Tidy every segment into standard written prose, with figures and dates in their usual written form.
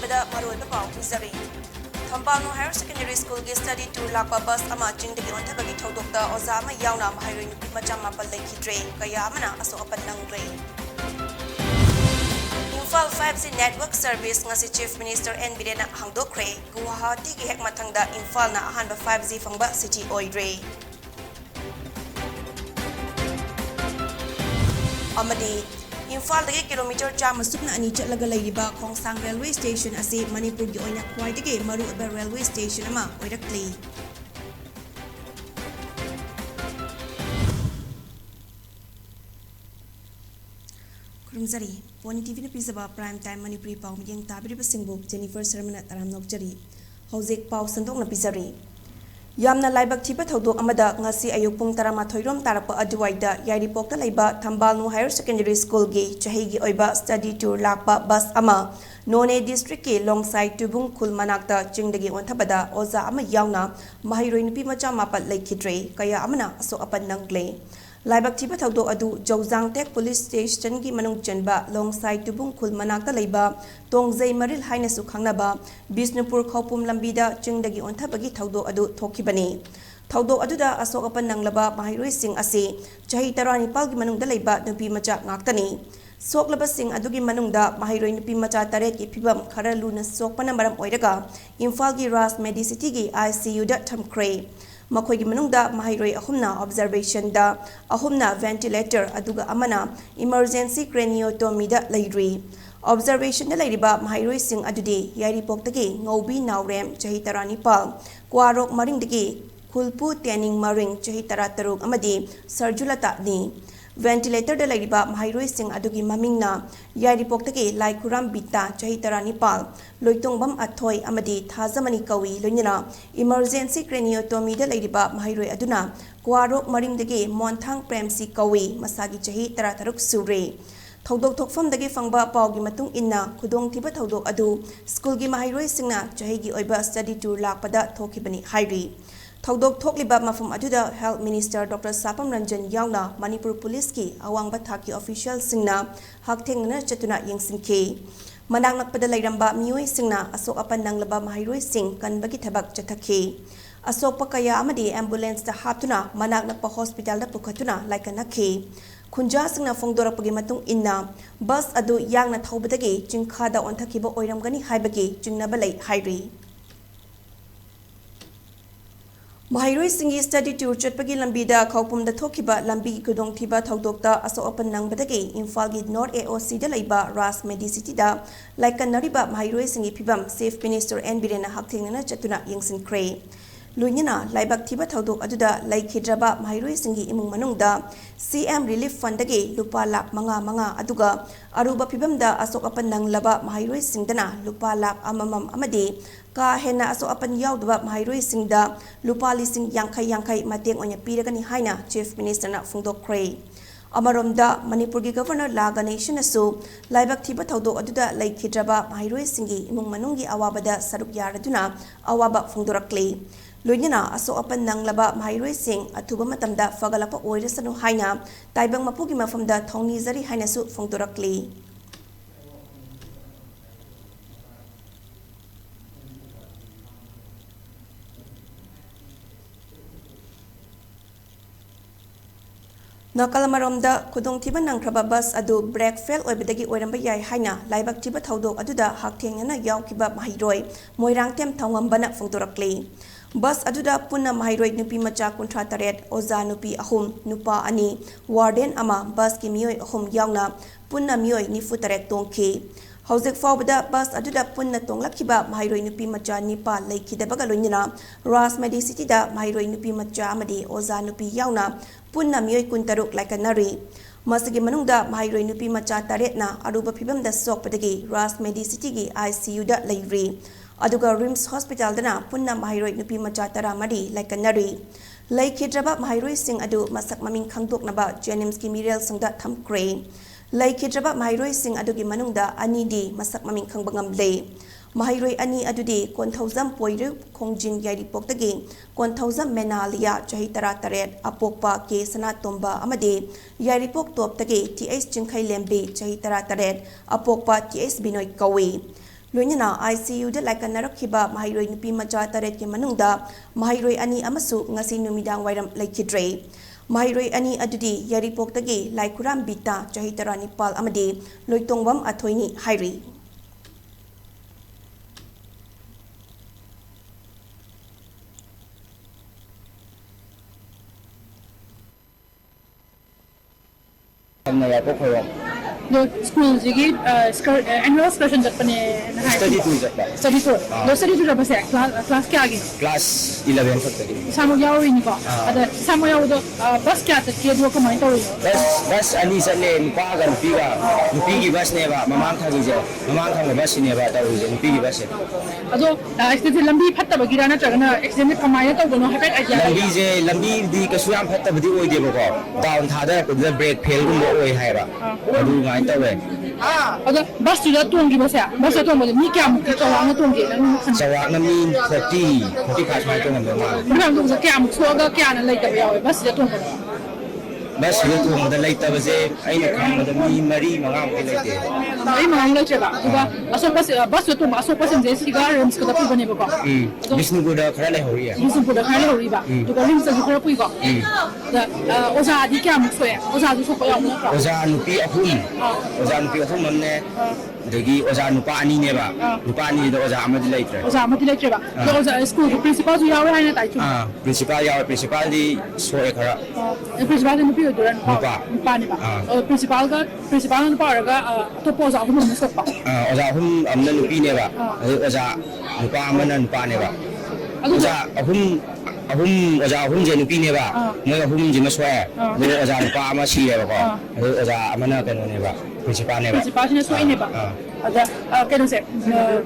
ꯑꯍꯥꯟꯕꯗ ꯃꯔꯨꯑꯣꯏꯕ ꯄꯥꯎ ꯄꯤꯖꯔꯤ ꯊꯝꯕꯥꯜꯅꯨ ꯍꯥꯌꯔ ꯁꯦꯀꯦꯟꯗꯔꯤ ꯁ꯭ꯀꯨꯜꯒꯤ ꯁ꯭ꯇꯗꯤ ꯇꯨꯔ ꯂꯥꯛꯄ ꯕꯁ ꯑꯃ ꯆꯤꯡꯗꯒꯤ ꯑꯣꯟꯊꯕꯒꯤ ꯊꯧꯗꯣꯛꯇ ꯑꯣꯖꯥ ꯑꯃ ꯌꯥꯎꯅ ꯃꯍꯩꯔꯣꯏ ꯅꯨꯄꯤ ꯃꯆꯥ 9 ꯂꯩꯈꯤꯗ꯭ꯔꯦ ꯀꯌꯥ ꯑꯃꯅ ꯑꯁꯣꯛ ꯑꯄꯟ ꯅꯪꯈ꯭ꯔꯦ ꯏꯝꯐꯥꯜ 5G ꯅꯦꯠꯋꯥꯔꯛ ꯁꯔꯚꯤꯁ ꯉꯁꯤ ꯆꯤꯐ ꯃꯤꯅꯤꯁꯇꯔ ꯑꯦꯟ ꯕꯤꯔꯦꯟꯅ ꯍꯥꯡꯗꯣꯛꯈ꯭ꯔꯦ ꯒꯨꯋꯥꯍꯥꯇꯤꯒꯤ ꯍꯦꯛ ꯃꯊꯪꯗ ꯏꯝꯐꯥꯜꯅ ꯑꯍꯥꯟꯕ 5G ꯐꯪꯕ ꯁꯤꯇꯤ ꯑꯣꯏꯔꯦ ꯑꯃꯗꯤ ꯏꯝꯐꯥꯜꯗꯒꯤ ꯀꯤꯂꯣꯃꯤꯇꯔ 102 ꯆꯠꯂꯒ ꯂꯩꯔꯤꯕ ꯈꯣꯡꯁꯥꯡ ꯔꯦꯜꯋꯦ ꯁ꯭ꯇꯦꯁꯟ ꯑꯁꯤ ꯃꯅꯤꯄꯨꯔꯒꯤ ꯑꯣꯏꯅ ꯈ꯭ꯋꯥꯏꯗꯒꯤ ꯃꯔꯨꯑꯣꯏꯕ ꯔꯦꯜꯋꯦ ꯁ꯭ꯇꯦꯁꯟ ꯑꯃ ꯑꯣꯏꯔꯛꯂꯤ ꯈꯨꯔꯨꯝꯖꯔꯤ ꯄꯣꯅꯤ ꯇꯤꯚꯤꯅ ꯄꯤꯖꯕ ꯄ꯭ꯔꯥꯏꯝ ꯇꯥꯏꯝ ꯃꯅꯤꯄꯨꯔꯤ ꯄꯥꯎ ꯃꯤꯠꯌꯦꯡ ꯇꯥꯕꯤꯔꯤꯕꯁꯤꯡꯕꯨ ꯖꯦꯅꯤꯐꯔ ꯁꯔꯃꯅ ꯇꯔꯥꯝ ꯅꯣꯛꯆꯔꯤ ꯍꯧꯖꯤꯛ ꯄꯥꯎ ꯁꯟꯗꯣꯛꯅ ꯄꯤꯖꯔꯤ ꯌꯥꯝꯅ ꯂꯥꯏꯕꯛ ꯊꯤꯕ ꯊꯧꯗꯣꯛ ꯑꯃꯗ ꯉꯁꯤ ꯑꯌꯨꯛ ꯄꯨꯡ 12 ꯔꯣꯝ ꯇꯥꯔꯛꯄ ꯑꯗꯨꯋꯥꯏꯗ ꯌꯥꯏꯔꯤꯄꯣꯛꯇ ꯂꯩꯕ ꯊꯝꯕꯥꯜꯅꯨ ꯍꯥꯌꯔ ꯁꯦꯀꯦꯟꯗꯔꯤ ꯁ꯭ꯀꯨꯜꯒꯤ ꯆꯍꯤꯒꯤ ꯑꯣꯏꯕ ꯁ꯭ꯇꯗꯤ ꯇꯨꯔ ꯂꯥꯛꯄ ꯕꯁ ꯑꯃ ꯅꯣꯅꯦ ꯗꯤꯁꯇ꯭ꯔꯤꯛꯀꯤ ꯂꯣꯡꯁꯥꯏ ꯇꯨꯕꯨꯡ ꯈꯨꯜ ꯃꯅꯥꯛꯇ ꯆꯤꯡꯗꯒꯤ ꯑꯣꯟꯊꯕꯗ ꯑꯣꯖꯥ ꯑꯃ ꯌꯥꯎꯅ ꯃꯍꯩꯔꯣꯏ ꯅꯨꯄꯤ ꯃꯆꯥ 9 ꯂꯩꯈꯤꯗ꯭ꯔꯦ ꯀꯌꯥ ꯑꯃꯅ ꯑꯁꯣꯛ ꯑꯄꯟ ꯅꯪꯈ꯭ꯔꯦ ꯂꯥꯏꯕꯛ ꯊꯤꯕ ꯊꯧꯗꯣꯛ ꯑꯗꯨ ꯖꯧꯖꯥꯡꯇꯦꯛ ꯄꯨꯂꯤꯁ ꯁ꯭ꯇꯦꯁꯟꯒꯤ ꯃꯅꯨꯡ ꯆꯟꯕ ꯂꯣꯡꯁꯥꯏ ꯇꯨꯕꯨꯡ ꯈꯨꯜ ꯃꯅꯥꯛꯇ ꯂꯩꯕ ꯇꯣꯡꯖꯩ ꯃꯔꯤꯜ ꯍꯥꯏꯅꯁꯨ ꯈꯪꯅꯕ ꯕꯤꯁꯅꯨꯄꯨꯔ ꯈꯧꯄꯨꯝ ꯂꯝꯕꯤꯗ ꯆꯤꯡꯗꯒꯤ ꯑꯣꯟꯊꯕꯒꯤ ꯊꯧꯗꯣꯛ ꯑꯗු ꯊꯣꯛꯈꯤꯕꯅꯤ ꯊꯧꯗꯣꯛ ꯑꯗꯨꯗ ꯑꯁꯣꯛ ꯑꯄꯟ ꯅꯪꯂꯕ ꯃꯍꯩꯔꯣꯏꯁꯤꯡ ꯑꯁꯤ ꯆꯍꯤ 19ꯒꯤ ꯃꯅꯨꯡꯗ ꯂꯩꯕ ꯅꯨꯄꯤ ꯃꯆꯥ ꯉꯥꯛꯇꯅꯤ ꯁꯣꯛꯂꯕꯁꯤꯡ ꯑꯗꯨꯒꯤ ꯃꯅꯨꯡꯗ ꯃꯍꯩꯔꯣꯏ ꯅꯨꯄꯤ ꯃꯆꯥ 8ꯒꯤ ꯐꯤꯚꯝ ꯈꯔ ꯂꯨꯅ ꯁꯣꯛꯄꯅ ꯃꯔꯝ ꯑꯣꯏꯔꯒ ꯏꯝꯐꯥꯜꯒꯤ ꯔꯥꯖ ꯃꯦꯗꯤꯁꯤꯇꯤꯒꯤ ICUꯗ ꯊꯝꯈ꯭ꯔꯦ ꯃꯈꯣꯏꯒꯤ ꯃꯅꯨꯡꯗ ꯃꯍꯩꯔꯣꯏ 3ꯅ ꯑꯣꯕꯖꯔꯕꯦꯁꯟꯗ 3ꯅ ꯚꯦꯟꯇꯤꯂꯦꯇꯔ ꯑꯗꯨꯒ ꯑꯃꯅ ꯏꯃꯔꯖꯦꯟꯁꯤ ꯀ꯭ꯔꯦꯅꯤಯೋꯇꯣꯃꯤꯗ ꯂꯩꯔꯤ ꯑꯣꯕꯖꯔꯕꯦꯁꯟꯗ ꯂꯩꯔꯤꯕ ꯃꯍꯩꯔꯣꯏꯁꯤꯡ ꯑꯗꯨꯗꯤ ꯌꯥꯏꯔꯤꯄꯣꯛꯇꯒꯤ ꯉꯧꯕꯤ ꯅꯥꯎꯔꯦꯝ ꯆꯍꯤ 19 ꯀ꯭ꯋꯥꯔꯣꯛ ꯃꯔꯤꯡꯗꯒꯤ ꯈꯨꯜꯄꯨ ꯇꯦꯅꯤꯡ ꯃꯔꯤꯡ ꯆꯍꯤ 13 ꯑꯃꯗꯤ ꯁꯔꯖꯨꯂꯇꯥꯅꯤ ꯚꯦꯟꯇꯤꯂꯦꯇꯔꯗ ꯂꯩꯔꯤꯕ ꯃꯍꯩꯔꯣꯏꯁꯤꯡ ꯑꯗꯨꯒꯤ ꯃꯃꯤꯡꯅ ꯌꯥꯏꯔꯤꯄꯣꯛꯇꯒꯤ ꯂꯥꯏꯈꯨꯔꯥꯝ ꯕꯤꯇꯥ ꯆꯍꯤ 19 ꯂꯣꯏꯇꯣꯡꯕꯝ ꯑꯊꯣꯏ ꯑꯃꯗꯤ ꯊꯥꯖꯃꯅꯤ ꯀꯧꯏ ꯂꯣꯏꯅꯅ ꯏꯃꯔꯖꯦꯟꯁꯤ ꯀ꯭ꯔꯦꯅꯤయోꯇꯣꯃꯤꯗ ꯂꯩꯔꯤꯕ ꯃꯍꯩꯔꯣꯏ ꯑꯗꯨꯅ ꯀ꯭ꯋꯥꯔꯣꯛ ꯃꯔꯤꯡꯗꯒꯤ ꯃꯣꯟꯊꯥꯡ ꯄ꯭ꯔꯦꯝꯁꯤ ꯀꯧꯏ ꯃꯁꯥꯒꯤ ꯆꯍꯤ 13 ꯁꯨꯔꯦ ꯊꯧꯗꯣꯛ ꯊꯣꯛꯐꯝꯗꯒꯤ ꯐꯪꯕ ꯄꯥꯎꯒꯤ ꯃꯇꯨꯡ ꯏꯟꯅ ꯈꯨꯗꯣꯡꯊꯤꯕ ꯊꯧꯗꯣꯛ ꯑꯗꯨ ꯁ꯭ꯀꯨꯜꯒꯤ ꯃꯍꯩꯔꯣꯏꯁꯤꯡꯅ ꯆꯍꯤꯒꯤ ꯑꯣꯏꯕ ꯁ꯭ꯇꯗꯤ ꯇꯨꯔ ꯂꯥꯛꯄꯗ ꯊꯣꯛꯈꯤꯕꯅꯤ ꯍꯥꯏꯔꯤ ꯊꯧꯗꯣꯛ ꯊꯣꯛꯂꯤꯕ ꯃꯐꯝ ꯑꯗꯨꯗ ꯍꯦꯜꯊ ꯃꯤꯅꯤꯁꯇꯔ ꯗꯣꯛꯇꯔ ꯁꯥꯄꯝ ꯔꯟꯖꯟ ꯌꯥꯎꯅ ꯃꯅꯤꯄꯨꯔ ꯄꯨꯂꯤꯁꯀꯤ ꯑꯋꯥꯡꯕ ꯊꯥꯛꯀꯤ ꯑꯣꯐꯤꯁꯤꯌꯦꯜꯁꯤꯡꯅ ꯍꯛꯊꯦꯡꯅꯅ ꯆꯠꯇꯨꯅ ꯌꯦꯡꯁꯤꯟꯈꯤ ꯃꯅꯥꯛ ꯅꯛꯄꯗ ꯂꯩꯔꯝꯕ ꯃꯤꯑꯣꯏꯁꯤꯡꯅ ꯑꯁꯣꯛ ꯑꯄꯟ ꯅꯪꯂꯕ ꯃꯍꯩꯔꯣꯏꯁꯤꯡ ꯀꯟꯕꯒꯤ ꯊꯕꯛ ꯆꯠꯊꯈꯤ ꯑꯁꯣꯛꯄ ꯀꯌꯥ ꯑꯃꯗꯤ ꯑꯦꯝꯕꯨꯂꯦꯟꯁꯇ ꯍꯥꯞꯇꯨꯅ ꯃꯅꯥꯛ ꯅꯛꯄ ꯍꯣꯁꯄꯤꯇꯥꯜꯗ ꯄꯨꯈꯠꯇꯨꯅ ꯂꯥꯏꯀꯠꯅꯈꯤ ꯈꯨꯟꯖꯥꯁꯤꯡꯅ ꯐꯣꯡꯗꯣꯔꯛꯄꯒꯤ ꯃꯇꯨꯡ ꯏꯟꯅ ꯕꯁ ꯑꯗꯨ ꯌꯥꯡꯅ ꯊꯧꯕꯗꯒꯤ ꯆꯤꯡꯈꯥꯗ ꯑꯣꯟꯊꯈꯤꯕ ꯑꯣꯏꯔꯝꯒꯅꯤ ꯍꯥꯏꯕꯒꯤ ꯆꯤꯡꯅꯕ ꯂꯩ ꯍꯥꯏꯔꯤ ꯃꯍꯩꯔꯣꯏꯁꯤꯡꯒꯤ ꯁ꯭ꯇꯗꯤ ꯇꯨꯔ ꯆꯠꯄꯒꯤ ꯂꯝꯕꯤꯗ ꯈꯧꯄꯨꯝꯗ ꯊꯣꯛꯈꯤꯕ ꯂꯝꯕꯤꯒꯤ ꯈꯨꯗꯣꯡꯊꯤꯕ ꯊꯧꯗꯣꯛꯇ ꯑꯁꯣꯛ ꯑꯄꯟ ꯅꯪꯕꯗꯒꯤ ꯏꯝꯐꯥꯜꯒꯤ ꯅꯣꯔꯊ AOCꯗ ꯂꯩꯕ ꯔꯥꯖ ꯃꯦꯗꯤꯁꯤꯇꯤꯗ ꯂꯥꯏꯀꯠꯅꯔꯤꯕ ꯃꯍꯩꯔꯣꯏꯁꯤꯡꯒꯤ ꯐꯤꯚꯝ ꯆꯤꯐ ꯃꯤꯅꯤꯁꯇꯔ ꯑꯦꯟ ꯕꯤꯔꯦꯟꯅ ꯍꯛꯊꯦꯡꯅꯅ ꯆꯠꯇꯨꯅ ꯌꯦꯡꯁꯤꯟꯈ꯭ꯔꯦ ꯂꯣꯏꯅꯅ ꯂꯥꯏꯕꯛ ꯊꯤꯕ ꯊꯧꯗꯣꯛ ꯑꯗꯨꯗ ꯂꯩꯈꯤꯗ꯭ꯔꯕ ꯃꯍꯩꯔꯣꯏꯁꯤꯡꯒꯤ ꯏꯃꯨꯡ ꯃꯅꯨꯡꯗ CM ꯔꯤꯂꯤꯐ ꯐꯟꯗꯒꯤ ꯂꯨꯄꯥ ₹5,500 ꯑꯗꯨꯒ ꯑꯔꯨꯕ ꯐꯤꯚꯝꯗ ꯑꯁꯣꯛ ꯑꯄꯟ ꯅꯪꯂꯕ ꯃꯍꯩꯔꯣꯏꯁꯤꯡꯗꯅ ꯂꯨꯄꯥ ₹1,000,000 ꯑꯃꯗꯤ ꯀꯥ ꯍꯦꯟꯅ ꯑꯁꯣꯛ ꯑꯄꯟ ꯌꯥꯎꯗꯕ ꯃꯍꯩꯔꯣꯏꯁꯤꯡꯗ ꯂꯨꯄꯥ ₹50,000 ꯃꯇꯦꯡ ꯑꯣꯏꯅ ꯄꯤꯔꯒꯅꯤ ꯍꯥꯏꯅ ꯆꯤꯐ ꯃꯤꯅꯤꯁꯇꯔꯅ ꯐꯣꯡꯗꯣꯛꯈ꯭ꯔꯦ ꯑꯃꯔꯣꯝꯗ ꯃꯅꯤꯄꯨꯔꯒꯤ ꯒꯚꯔꯅꯔ ꯂꯥ ꯒꯅꯦꯁꯟꯅꯁꯨ ꯂꯥꯏꯕꯛ ꯊꯤꯕ ꯊꯧꯗꯣꯛ ꯑꯗꯨꯗ ꯂꯩꯈꯤꯗ꯭ꯔꯕ ꯃꯍꯩꯔꯣꯏꯁꯤꯡꯒꯤ ꯏꯃꯨꯡ ꯃꯅꯨꯡꯒꯤ ꯑꯋꯥꯕꯗ ꯁꯔꯨꯛ ꯌꯥꯔꯗꯨꯅ ꯑꯋꯥꯕ ꯐꯣꯡꯗꯣꯔꯛꯂꯤ ꯂꯣꯏꯅꯅ ꯑꯁꯣꯛ ꯑꯄꯟ ꯅꯪꯂꯕ ꯃꯍꯩꯔꯣꯏꯁꯤꯡ ꯑꯊꯨꯕ ꯃꯇꯝꯗ ꯐꯒꯠꯂꯛꯄ ꯑꯣꯏꯔꯁꯅꯨ ꯍꯥꯏꯅ ꯇꯥꯏꯕꯪ ꯃꯄꯨꯒꯤ ꯃꯐꯝꯗ ꯊꯧꯅꯤꯖꯔꯤ ꯍꯥꯏꯅꯁꯨ ꯐꯣꯡꯗꯣꯔꯛꯂꯤ ꯅꯥꯀꯜ ꯑꯃꯔꯣꯝꯗ ꯈꯨꯗꯣꯡꯊꯤꯕ ꯅꯪꯈ꯭ꯔꯕ ꯕꯁ ꯑꯗꯨ ꯕ꯭ꯔꯦꯛ ꯐꯦꯜ ꯑꯣꯏꯕꯗꯒꯤ ꯑꯣꯏꯔꯝꯕ ꯌꯥꯏ ꯍꯥꯏꯅ ꯂꯥꯏꯕꯛ ꯊꯤꯕ ꯊꯧꯗꯣꯛ ꯑꯗꯨꯗ ꯍꯛꯊꯦꯡꯅꯅ ꯌꯥꯎꯈꯤꯕ ꯃꯍꯩꯔꯣꯏ ꯃꯣꯏꯔꯥꯡꯊꯦꯝ ꯊꯧꯉꯝꯕꯅ ꯐꯣꯡꯗꯣꯔꯛꯂꯤ ꯕꯁ ꯑꯗꯨꯗ ꯄꯨꯟꯅ ꯃꯍꯩꯔꯣꯏ ꯅꯨꯄꯤ ꯃꯆꯥ 38 ꯑꯣꯖꯥ ꯅꯨꯄꯤ 3 ꯅꯨꯄꯥ 2 ꯋꯥꯔꯗꯦꯟ 1 ꯕꯁꯀꯤ ꯃꯤꯑꯣꯏ 3 ꯌꯥꯎꯅ ꯄꯨꯟꯅ ꯃꯤꯑꯣꯏ 94 ꯇꯣꯡꯈꯤ ꯍꯧꯖꯤꯛ ꯐꯥꯎꯕꯗ ꯕꯁ ꯑꯗꯨꯗ ꯄꯨꯟꯅ ꯇꯣꯡꯂꯛꯈꯤꯕ ꯃꯍꯩꯔꯣꯏ ꯅꯨꯄꯤ ꯃꯆꯥ 9 ꯂꯩꯈꯤꯗꯕꯒ ꯂꯣꯏꯅꯅ ꯔꯥꯖ ꯃꯦꯗꯤꯁꯤꯇꯤꯗ ꯃꯍꯩꯔꯣꯏ ꯅꯨꯄꯤ ꯃꯆꯥ ꯑꯃꯗꯤ ꯑꯣꯖꯥ ꯅꯨꯄꯤ ꯌꯥꯎꯅ ꯄꯨꯟꯅ ꯃꯤꯑꯣꯏ 23 ꯂꯥꯏꯀꯠꯅꯔꯤ ꯃꯁꯤꯒꯤ ꯃꯅꯨꯡꯗ ꯃꯍꯩꯔꯣꯏ ꯅꯨꯄꯤ ꯃꯆꯥ 8ꯅ ꯑꯔꯨꯕ ꯐꯤꯚꯝꯗ ꯁꯣꯛꯄꯗꯒꯤ ꯔꯥꯖ ꯃꯦꯗꯤꯁꯤꯇꯤꯒꯤ ICUꯗ ꯂꯩꯔꯤ ꯑꯗꯨꯒ ꯔꯤꯝꯁ ꯍꯣꯁꯄꯤꯇꯥꯜꯗꯅ ꯄꯨꯟꯅ ꯃꯍꯩꯔꯣꯏ ꯅꯨꯄꯤ ꯃꯆꯥ 13 ꯂꯥꯏꯀꯠꯅꯔꯤ ꯂꯩꯈꯤꯗ꯭ꯔꯕ ꯃꯍꯩꯔꯣꯏꯁꯤꯡ ꯑꯗꯨ ꯃꯁꯛ ꯃꯃꯤꯡ ꯈꯪꯗꯣꯛꯅꯕ ꯖꯦꯅꯤꯝꯁꯀꯤ ꯃꯤꯔꯦꯜꯁꯤꯡꯗ ꯊꯝꯈ꯭ꯔꯦ ꯂꯩꯈꯤꯗ꯭ꯔꯕ ꯃꯍꯩꯔꯣꯏꯁꯤꯡ ꯑꯗꯨꯒꯤ ꯃꯅꯨꯡꯗ 2ꯗꯤ ꯃꯁꯛ ꯃꯃꯤꯡ ꯈꯪꯕ ꯉꯝꯂꯦ ꯃꯍꯩꯔꯣꯏ 2 ꯑꯗꯨꯗꯤ ꯀꯣꯟꯊꯧꯖꯝ ꯄꯣꯏꯔꯨ ꯈꯣꯡꯖꯤꯟ ꯌꯥꯏꯔꯤꯄꯣꯛꯇꯒꯤ ꯀꯣꯟꯊꯧꯖꯝ ꯃꯦꯅꯥꯂꯤꯌꯥ ꯆꯍꯤ 13 ꯑꯄꯣꯛꯄ ꯀꯦ ꯁꯅꯥꯇꯣꯝꯕ ꯑꯃꯗꯤ ꯌꯥꯏꯔꯤꯄꯣꯛ ꯇꯣꯞꯇꯒꯤ TH ꯆꯤꯡꯈꯩ ꯂꯦꯝꯕꯤ ꯆꯍꯤ 13 ꯑꯄꯣꯛꯄ TH ꯕꯤꯅꯣꯏ ꯀꯧꯏ ꯂꯣꯏꯅꯅ ICU ꯗ ꯂꯥꯏꯀꯠꯅꯔꯛꯈꯤꯕ ꯃꯍꯩꯔꯣꯏ ꯅꯨꯄꯤ ꯃꯆꯥ 8ꯀꯤ ꯃꯅꯨꯡꯗ ꯃꯍꯩꯔꯣꯏ 2 ꯑꯃꯁꯨ ꯉꯁꯤ ꯅꯨꯃꯤꯗꯥꯡ ꯋꯥꯏꯔꯝ ꯂꯩꯈꯤꯗ꯭ꯔꯦ ꯃꯍꯩꯔꯣꯏ 2 ꯑꯗꯨꯗꯤ ꯌꯥꯔꯤꯄꯣꯛꯇꯒꯤ ꯂꯥꯏꯈꯨꯔꯥꯝ ꯕꯤꯇꯥ ꯆꯍꯤ 19 ꯑꯃꯗꯤ ꯂꯣꯏꯇꯣꯡꯕꯝ ꯑꯊꯣꯏꯅꯤ ꯍꯥꯏꯔꯤ No school jigi annual excursion japane study tour jappa study tour no study tour japase class kya agi class 11 fakta samo yawi ni ko ada samo yaw do bus kya ta ke do ko mai to bus ani sale nupa ga nupi gi bus ne ba mamang tha gi je mamang tha bus ne ba ta uje nupi gi bus ado accident lambi phatta ba gira na chagana accident kamai to gono hakai idea lambi je lambi di ka su yam phatta bdi oi de ba ko down tha da ko brake fail gum bo oi hai ba adu ngai ta we ado bus tu da tong gi basa bus to mo ni kya mu to wa na tong gi na sawa na mi 45 mai to ngam ma ram do kya mu so ga kya na lai ta yawe bus da tong bus le tu mo da lai ta ba je ai na kham da mi mari manga mo lai te ai mang lai chega duba aso bus to mo aso passenger je si ga rooms ko da pi bane ba ko Vishnu Goda khara le hori ya Vishnu Goda khara le hori ba duba rooms sa khara pui ko da oza di kya mu so ya oza du so ko ya mu ka oza nupi ahum mamne dagi oza nupa ani ne ba nupa ani da oza amadi laitre ba da oza school ko principal ju yawe hai na tai chu principal di so e khara principal ni pi duran pa ni ba principal na pa ga to po za hum so pa oza hum amna nupi ne ba oza nupa amana nupa ne ba oza ahum oza ahum je nupi ne ba moi ahum je ma swa ne oza nupa ama si le ba ko oza amana ka ne ba principal ne so ne ba ada keno se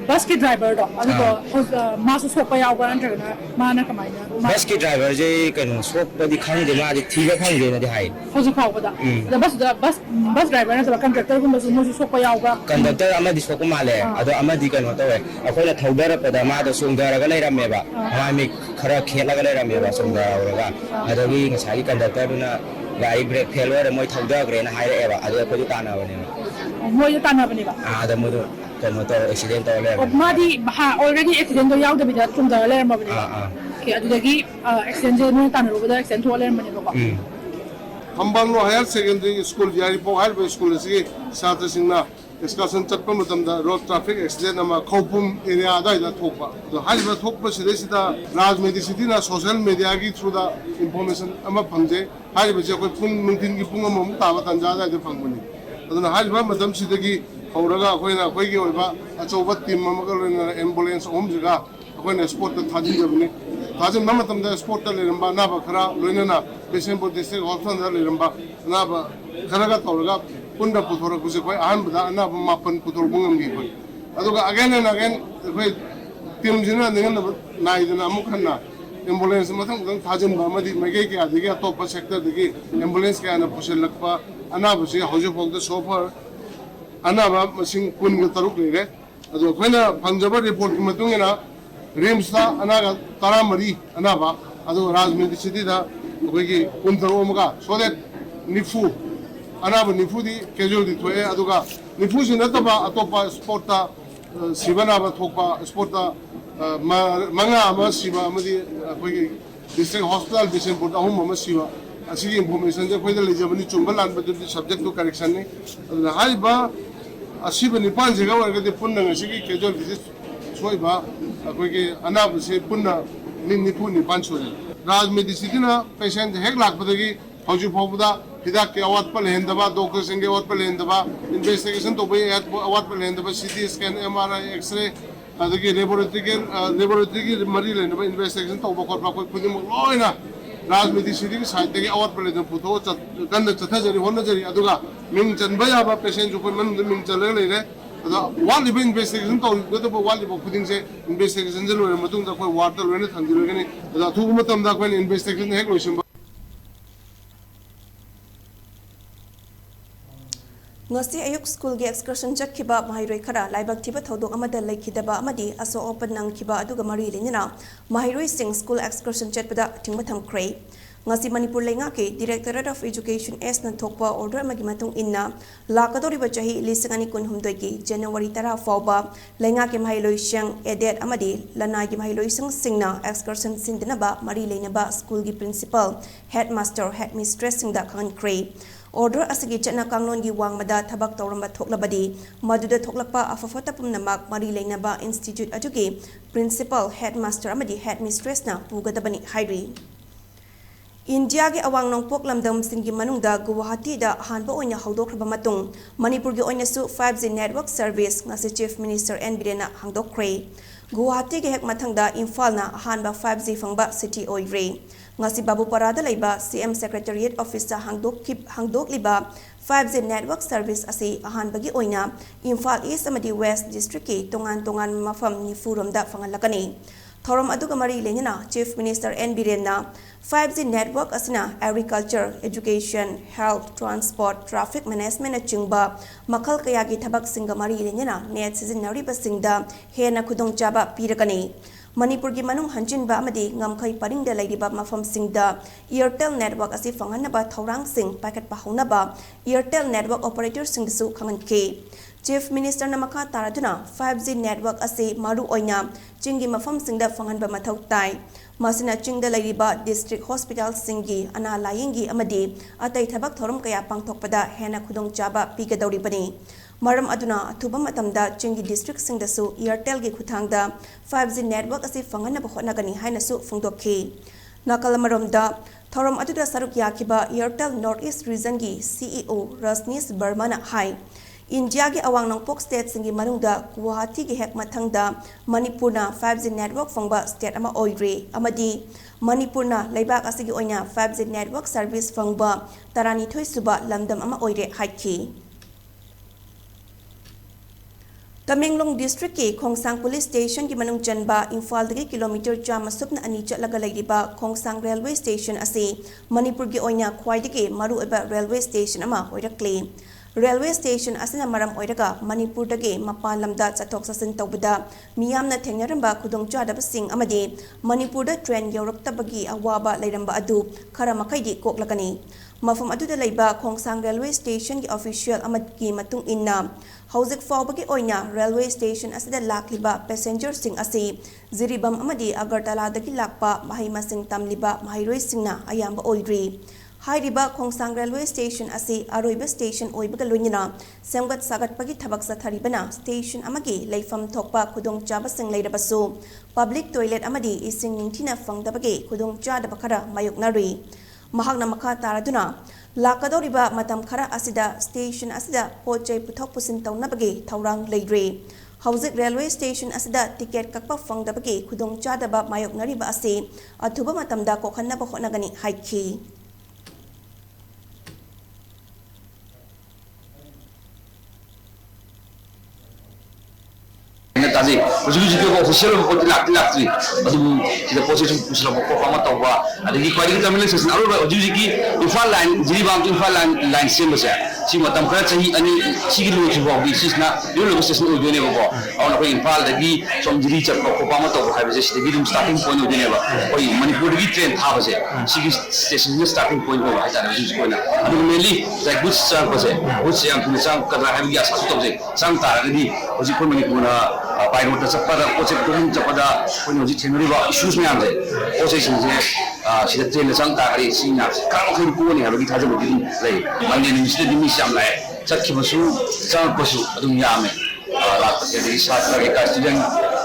bus ki driver do adu ko ma so pa yaw ga na ma na kamai na bus ki driver je keno so pa di khang de ma di thi ga khang de na di hai ho ju khaw da bus driver na sa conductor ko mo so pa yaw ga conductor ama di so ko ma le ado ama di keno to we akoi na thawdar pa da ma da sung da ga lai ram me ba ma mi khara khela ga lai ram me ba sung da ga ado gi ngasai gi conductor na gari brake failure moi thawda gre na hai re ba ado ko ju ta na ba ne moi ta na ba ne ba da mo do keno to accident to le ma di ha already accident do yaw da bi da tum da le ma ba ne ke adu da gi accident je mo ta na ro ba da accident to le ma ne ba ko Hambang higher secondary school Yaripok higher school si Satra Singna excursion chatpa matamda road traffic accident ama khopum area da thokpa so haiba thokpa sida raj media city na social media gi through the information ama phangje haiba je koi pung nungtin gi pung amam ta ba tanja da phangmani aduna haiba matam sida gi hauraga khoina khoi gi oiba achoba team amaga loina ambulance om jaga khoina sport ta thajin jabni thajin matamda sport ta leramba na ba khara loina na Bisenpur district hospital da leramba na ba khara ga tawraga Punda puthora kuse koi ahan bada ana mapan puthor bungam gi koi aduga again and again koi team jina dengan nai dana amukhanna ambulance mathang dang thajin ba madi mege ke adigi top sector digi ambulance ke ana pusel lakpa ana busi hoju phok da chauffeur ana ba masing kun ga taruk lege adu khoina pangjaba report ki matungena rims da ana ga taramari ana ba adu rajmiti city da koi ki kun taro muga so that nifu Anaba Nifudi casualty to Aduga Nifusi Nataba Atopa Sporta Sivanaba Topa Sporta Manga Masiva Madi District Hospital Bisenpur Ahum Masiva as information the Federal Germany Chumbalan but the subject to correction the Haiba Asiba Nipanziga or the Punda Siki casualty Soiba Anaba Punda Nipuni Pancho Raj Medicina patient Heglak Padagi Hoju Pobuda Hidak awat pa lehendaba doctor senge awat pa lehendaba investigation to be awat pa lehendaba CT scan MRI X-ray adagi laboratory ki mari lehendaba investigation to ba korpa koi khudi mo loina rajmiti city ki side ki awat pa lehendaba photo kan chatha jari honna jari aduga ming chanba ya ba patient jo koi man ming chale le re ada wali be investigation to goto ba wali ba khuding se investigation je lo matung da koi water lo ne thandi lo ni ada thu matam da koi investigation hek lo sim ngasi ayuk school ge excursion chakhiba mahairoi khara laibak thiba thodok amada laikhidaba amadi aso open nang khiba aduga mari lenina mahairoi sing school excursion chatpada thingma thamkhrei ngasi Manipur Lengake Directorate of Education S na thokpa order amagi matung inna lakadoriba chahi lising ani kun humdoi ki January 10 fauba Lengake mahailoi siang edet amadi lanai ki mahailoi singna excursion sindinaba mari leinaba school gi principal headmaster headmistress singda khankre order asigi chana kanglon gi wangmada thabak tawramba thoklabadi maduda thoklakpa afafata pumnamak mari leinaba institute ajugi principal headmaster amadi headmistress na pugadabani hairi India ge awang nongpok lamdam singgi manungda Guwahati da hanba oina hawdokraba matung Manipur ge oina su 5G network service ngasi chief minister N Birena hangdokre Guwahati ge hek mathangda Imphal na hanba 5G fangba city oire ngasi babu parada leiba CM secretariat office da hangdok liba 5G network service asi hanba gi oina Imphal East amadi West district ki tongan mafam ni furum da fangalakani Thorom aduga mari lenyana Chief Minister N Birena 5G network asina agriculture, education, health, transport, traffic management achingba makhal kaya gi thabak singa mari lenyana net sizinari basingda hena khudong chaba pirakani Manipur gi manung hanjinba amadi ngamkhai paringda laidiba mafam singda Airtel network asi fanganaba thorang sing packet pahaunaba Airtel network operator singsu khanganke Chief Minister Namaka Taraduna 5G network ase maru oina chingi mafam singda fanganba mathau tai masina chingda laiba district hospital singi ana layingi amadi atai thabak thorum kaya pangthokpada hena khudong chaba pigadori bani maram aduna athuba matamda chingi district singda su Airtel gi khuthangda 5G network ase fanganaba honagani haina su phungdokhi nakalamaromda thorum aduda saruk yakiba Airtel Northeast region gi CEO Rasnis Burman hai India ge awang nongpok state singi manungda Guwahati ge hek mathangda Manipur na 5G network fangba state ama oire amadi Manipur na leibak asigi oina 5G network service fangba tarani thoi suba lamdam ama oire haiki Tamenglong district ki Khongsang police station ki manung chanba Imphal dagi kilometer chama supna ani chatlaga laiba Khongsang railway station ase Manipur gi oina khwaidagi maru eba railway station ama oirakle Railway station asina maram oiraga Manipur dagi mapan lamda chathok sasin tawbada miyamna thengnaramba khudong chadaba sing amadi Manipur da train yauraktabagi awaba lairamba adu khara makaidi koklakani mafam aduda laiba Khongsang railway station gi official amadgi matung inna hauzik fawbagi oina railway station asida lakliba passenger sing ase Ziribam amadi Agartala dagi lakpa mahima sing tamliba mahairoi singna ayamba oidri Hairiba Khongsang railway station ase aroiba station oibaga loinina semgat sagat pagi thabak satharibana station amagi leifam thokpa khudong chaba sing leirabasu public toilet amadi ising ningthina fangdabagi khudong chadaba khara mayoknari mahakna makha taraduna lakadoriba matam khara asida station asida pochai puthok pusin tawnabagi thaurang leidre Hauzik railway station asida ticket kakpa fangdabagi khudong chadaba mayoknariba ase athuba matamda kokhanna ba honagani haiki Tadi, ujung juga official pun laki, aduh kita posisi pusat pokok kamu tahu apa, ada di kuali kita milik sesuatu, alu ujung juga Imphal line, jadi bang Imphal line same saja, si matam kerja sih, ani si kilo cuba beli, si na, dia lebih sesuatu ujungnya apa, awak nak Imphal lagi, som jadi cat pokok kamu tahu apa, habis jadi dia starting point ujungnya apa, oi Manipur lagi train thah saja, si stationnya starting point apa, ada ujung sekolah, aduh mainly saya good sang saja, good yang punya sang kerja habis ya satu saja, sang tar lagi, ujung pun Manipur na Pairut pada konsep turun pada penyuji teknologi issues ni ada, konsep ini sudah train sang tak ada sinya. Kalau kita pun ni harus kita jadi begini, leh. Mana ni mesti dimisam leh. Cakap pasal sang pasal dunia ni. Lalu jadi saat lagi kita student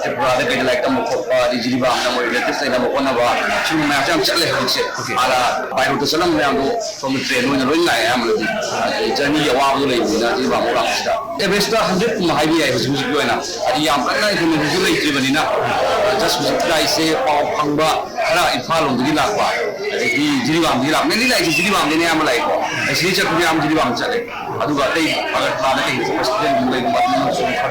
berada di dalam kamu di jadi bang nama itu saya nama kau nama cuma macam cakap leh macam. Ala pairut selang yang tu from train ni lain lah ya mesti. Jadi awak tu leh, jadi bang orang sudah. Besta 100 mahaibi ay music ko na adi yang pernah itu music lay itu bani na just music guys say pau phangba hala Imphal on dili lakwa adi jiri bam dili lak meni lai jiri bam ni am lai ko asi cha kunya am jiri bam cha le adu ga dei agar thana ke student mulai ko batna so khar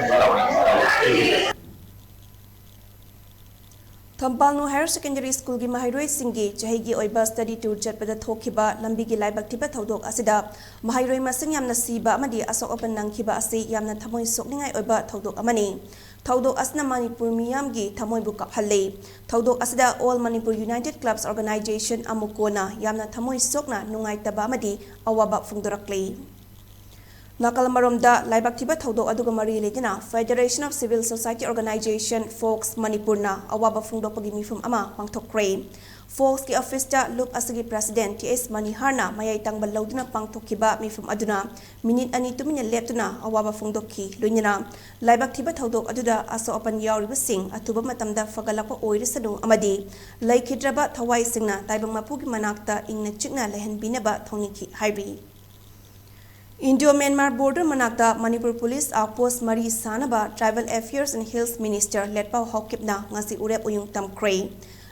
Thampalnu Higher Secondary School gi mahairoi singi chahigi oiba study tour chatpada thokhiba lambi gi laibak thiba thodok asida mahairoi masing yamna siba amadi asok open nangkhiba ase yamna thamoi sokningai oiba thodok amani Thaudok asna Manipur miyamgi thamoibu kaphalle. Thaudok asda All Manipur United Clubs Organization amukona yamna thamoi sokna nungaitaba amadi awaba phungdorakle. Nakalammaromda laibak thiba thaudok aduga mari ledina Federation of Civil Society Organization Folks Manipurna awaba phungdokpagi mifum ama pangthokre. Folks ki office ta loop asagi president TS Maniharna mayai tangbal lauduna pangthokkiba mifum aduna minute ani tumina leptuna awaba phungdokki loinina laibak thiba thaudok aduda aso open yauriba sing atuba matamda fagalakpa oirisanu amadi laikhidraba thawai singna taibang mapugi manakta ingna chikna lehenbinaba thongiki haibi. Indo-Myanmar border manakta Manipur Police Outpost Mari Sanaba Tribal Affairs and Hills Minister Letpau Hokipna ngasi urep uyung tamkray.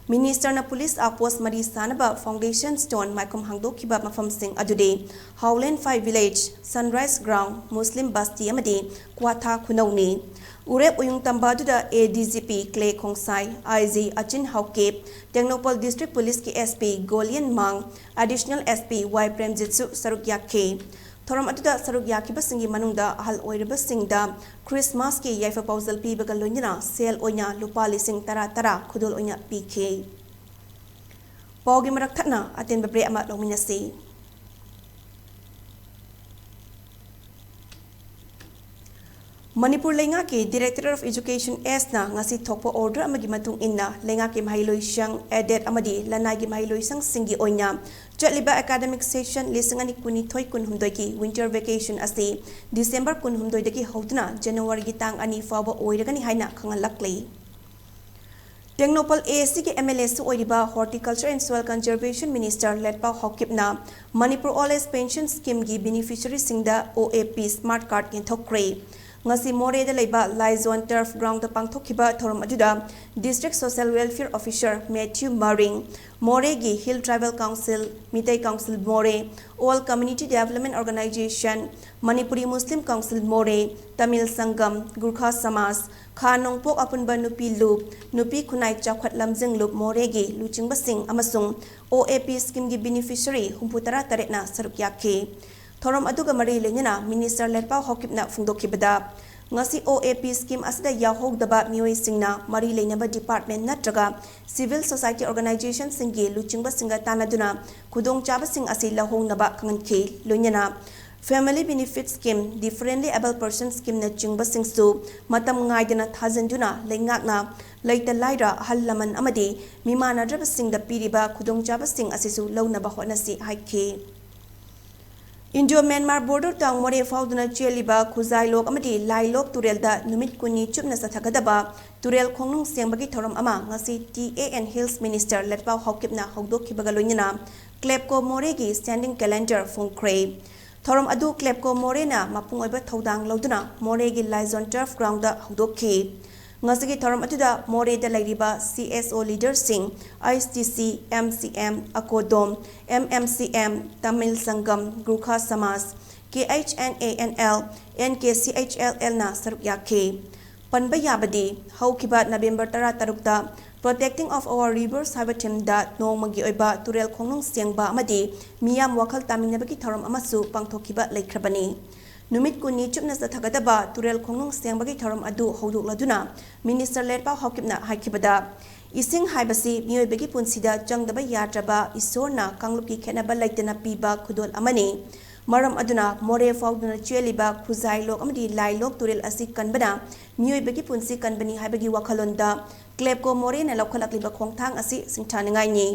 Minister na Police Outpost Mari Sanaba Foundation Stone Maikom Hangdokiba Mafam Singh Adude Howland 5 Village Sunrise Ground Muslim Basti Amadi Kwatha Kunauni Urep uyung tamba aduda ADGP Clay Khongsai IG Achin Haukep Technopol District Police ki SP Golian Mang Additional SP Y Premjitsu Saruk Yakhe Thoram aduda saruk yakiba singi manungda ahal oiriba singda Christmas ki yaifa pausal pibaga loinina sel oina lupa lising tara khudul oina PK. Paugi marak thakna atin babre ama lominasi. Manipur lenga ki Director of Education S na ngasi thokpo order amagi matung inna lenga ki mahiloy siyang edet amadi lanai ki mahiloy sang singi oina Chatliba academic session lisangani kuni thoi kun humdoi ki winter vacation ase December kun humdoi daki hodna January gi tang ani fawa oiragani haina khangalakle. Technopol ASC ki MLA su oiriba Horticulture and Soil Conservation Minister Letpau Hokipna Manipur All Age Pension Scheme gi beneficiary singda OAP Smart Card kin thokre. Ngasi more da leiba Lizon Turf Ground da pangthokhiba thorom aduda District Social Welfare Officer Matthew Maring More gi Hill Tribal Council Mitai Council More All Community Development Organization Manipuri Muslim Council More Tamil Sangam Gurkha Samas Khanongpok Apunba Nupi Loop Nupi Khunai Chakhat Lamjing Loop More gi Luchingba Singh amasung OAP scheme gi beneficiary humputara taretna saruk yakhe Thorom aduga mari lenyana Minister Letpau Hokipna phungdokhibada ngasi OAP scheme asida yahogdaba mioi singna mari lenyaba department natraga civil society organization singi luchingba singa tanaduna khudong chaba sing asi lahongnaba khangankhe loinyana Family Benefit Scheme Differently Able Person Scheme na chingba singsu matam ngaidana thajanduna lengakna leita laira hallaman amadi mimana draba singda piriba khudong chaba sing asisu launaba honasi haikhe Indo-Myanmar border tang more fauduna cheliba khuzai lok amadi lai lok turel da numit kuni chupna sathagadaba turel khongnung sengbagi thorom ama ngasi TA and Hills Minister Letpau Hokipna hogdokhibaga loinina Klepko More gi standing calendar phongkre thorom adu Klepko More na mapung oiba thodang loduna More gi Lizon Turf Ground da hogdokhi Ngasigi thoram atuda More da lairiba CSO leader sing ISTC MCM Akodom MMCM Tamil Sangam Gurkha Samas KHNANL NKCHLL na saruk yakhe panba yabadi haukiba November 13 Protecting of our rivers habatim da nongmagi oiba turel khongnung sengba amadi miyam wakhal taminabagi thoram amasu pangthokiba laikhrabani Numit kuni chupna sa thagadaba turel khongnung sengbagi thorom adu hoduk laduna Minister Letpau Hokipna haikibada ising haibasi miyoibagi punsida changdaba yatraba isorna kangluki khenaba laitana piba khudol amani maram aduna more fauduna cheliba khuzai lok amadi lai lok turel asi kanbana miyoibagi punsi kanbani haibagi wakhalonda Klepko More na lokhalakliba khongthang asi singthaningai ni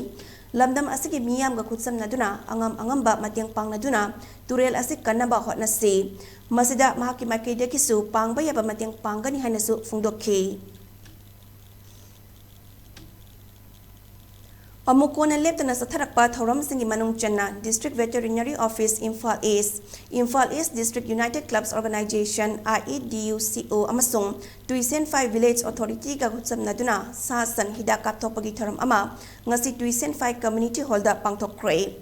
Lamdam asigi miyam ga khutsam naduna angamba matyang pang naduna turel asik kanaba hotnasi masida mahaki maikide kisu pangba yaba matyang panggani hanasu phungdokhi Amukona leptana satharakpa thoram singi manung channa District Veterinary Office Imphal East District United Clubs Organization IEDUCO amasung Tuisen 5 Village Authority ga khutsam naduna sasan hidak kapthopagi thoram ama ngasi Tuisen 5 Community Hall da pangthokre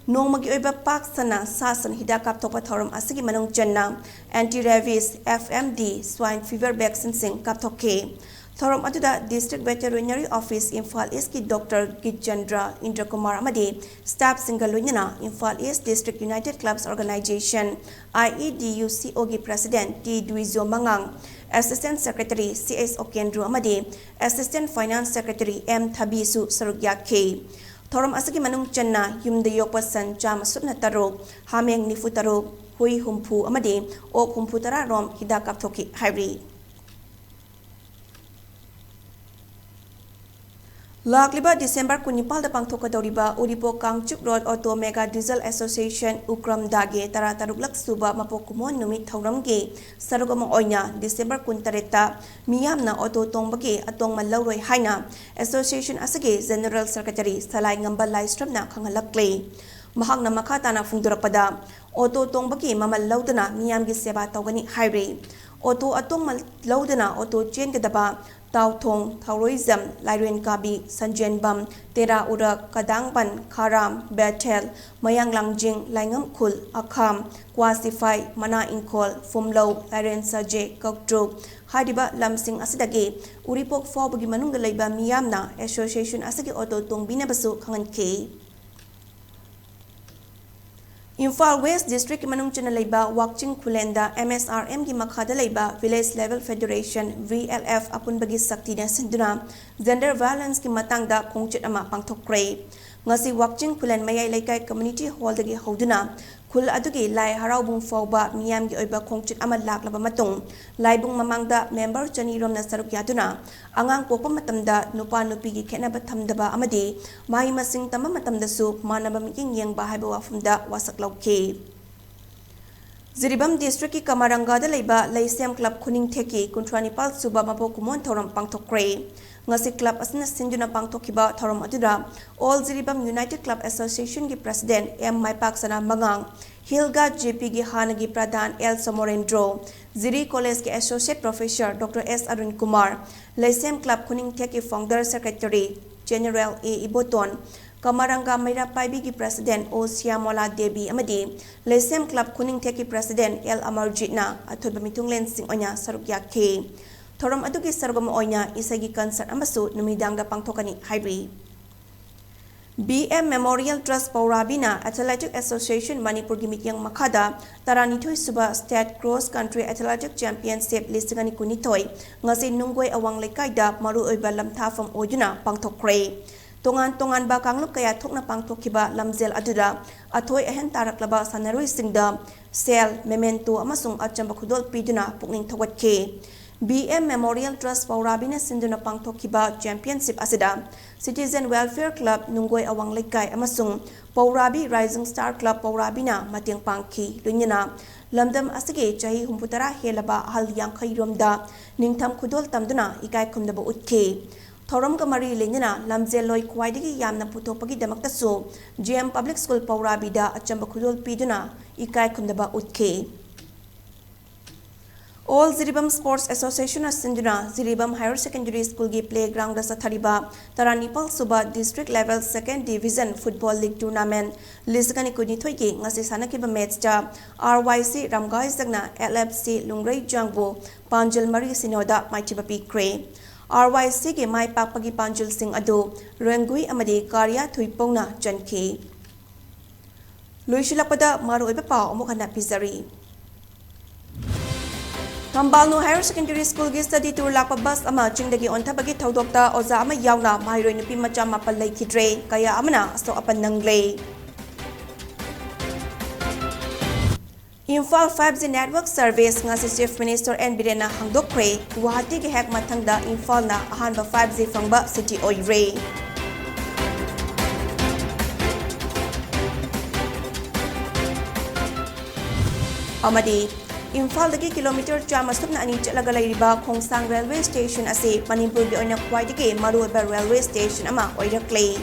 Nongmagi oiba pak sana sasan hidak kapthopa thoram asigi manung channa anti-rabies FMD swine fever vaccine sing kapthokhe Thorom aduda District Veterinary Office Imphal East ki Dr. Gitchandra Indra Kumar amadi staff singalunyana Imphal East District United Clubs Organization IEDUCO gi President T. Duizo Mangang Assistant Secretary C.S. Okendru amadi Assistant Finance Secretary M. Thabisu saruk yakhi. Thoram asagi manung channa yumda yokpa san chama sutna taruk hameng nifu taruk hui humpu amadi ok humpu tara rom hida kapthoki hairi. Lakliba December 19 da pangthokadoriba Uripo Kangchuk Road Auto Mega Diesel Association Ukram Dage tara taruklak suba mapokumon numit thauramge sarugama oina December 19 miyamna auto tongbage atong malauroi haina Association asage General Secretary Salai Ngambal Laistramna khangalakle mahakna makhatana fungdurapada auto tongbage mamal laudana miyamge seba tawgani haire auto atong mal laudana auto chain gadaba Tau Thong, Thauroism, Lairen Kabi, Sanjen Bam, Tera Urak, Kadangpan, Karam, Betel, Mayang Langjing, Langam Kul, Akam, Kwasify, Mana Inkol, Fumlo, Lairen Saje, Kokdro, Hadiba Lamsing Asidage, Uripok Fobugi Manungalaiba Miyamna, Association Asagi Auto Tong Binabasu, Kangan K. Imphal West District Manung Chanalayba Wakching Kulenda MSRM gi Makhada Layba Village Level Federation VLF apun bagi sakti na sinduna gender violence ki matangda khongchit ama pangthokre ngasi Wakching Kulen Mayai Laikai Community Hall dagi hoduna Kul adugi lai haraubung fawba miyam gi oiba khongchit ama laklaba matung laibung mamangda member chani rom na saruk yaduna angang pokpa matamda nupa nupi gi khenaba thamdaba amadi mai masing tama matamda su manaba miyeng yengba haiba wafumda wasak lauke Ziribam District ki Kamaranga da laiba Laisem Club Kuning Theki Kuntranipal Suba Mapokumon Thoram Pangthokre ngasi club asna sinduna pangthokiba thoram adura All Ziribam United Club Association ki President M Maipak Sana Mangang Hilga JP ki Hanagi Pradhan L Somorendro Ziri College ki Associate Professor Dr. S Arun Kumar Laisem Club Kuning Theki Founder Secretary General A Iboton Kamaranga Maira Paibi ki President O Siamola Devi amadi Laisem Club Kuning Theki President L Amarjitna athoba mitunglen sing onya saruk yakhe Thoram adugi sargama oina isagi concert amasu numidangda pangthokani hairi BM Memorial Trust Paurabina Athletic Association Manipur gi mikyang makhada taranithoi suba State Cross Country Athletic Championship listingani kunithoi ngasi nungoi awang lekaida maru oiba lamthafam ojuna pangthokre tongan ba kanglup kaya thokna pangthokiba lamzel aduda athoi ahen taraklaba sanaroi singda sel memento amasung achamba khudol piduna pukning thogatke BM Memorial Trust Paurabina Sinduna Pangthokiba Championship Asida Citizen Welfare Club Nungoi Awang Lekai amasung Paurabi Rising Star Club Paurabina Matiang Pangki Lunyana Lamdam Asige Chahi Humputara Helaba Hal Yang Khairomda Ningtham Khudol Tamduna Ikai Khumdaba Utke Thoram Kamari Lenyana Lamzeloi Kwaidigi Yamna Putopagi Damaktasu GM Public School Paurabida Achamba Khudol Piduna Ikai Khumdaba Utke All Ziribam Sports Association of Sinduna, Ziribam Higher Secondary School gi playground da sathariba Taranipal Suba District Level 2nd Division Football League Tournament lisgani kuni thoigi ngasi sanakiba match ta RYC Ramgai Zagna LFC Lungrai Jangbo Panjal Mari Sinoda Maichiba Pikre RYC gi mai pakpagi Panjal Singh adu Rengui amadi Karya Thuipongna Janki Luishilakpada Maru iba pa umukana pizari Tambalno Higher Secondary School gi study tour lakpa bus ama chingdagi onthabagi thodokta oza ama yauna mairoi nupi macha mapal laikhidre kaya amana aso apan nangle Imphal 5G Network Service ngasi Chief Minister N Birena hangdokre Guwahati gi hek mathangda Imphal na ahanba 5G fangba city oire Amadi Imphal dagi kilometer chama sumna ani chalaga lairiba Khongsang Railway Station ase Manipur gi oina kwaidagi maru ba railway station ama oirakle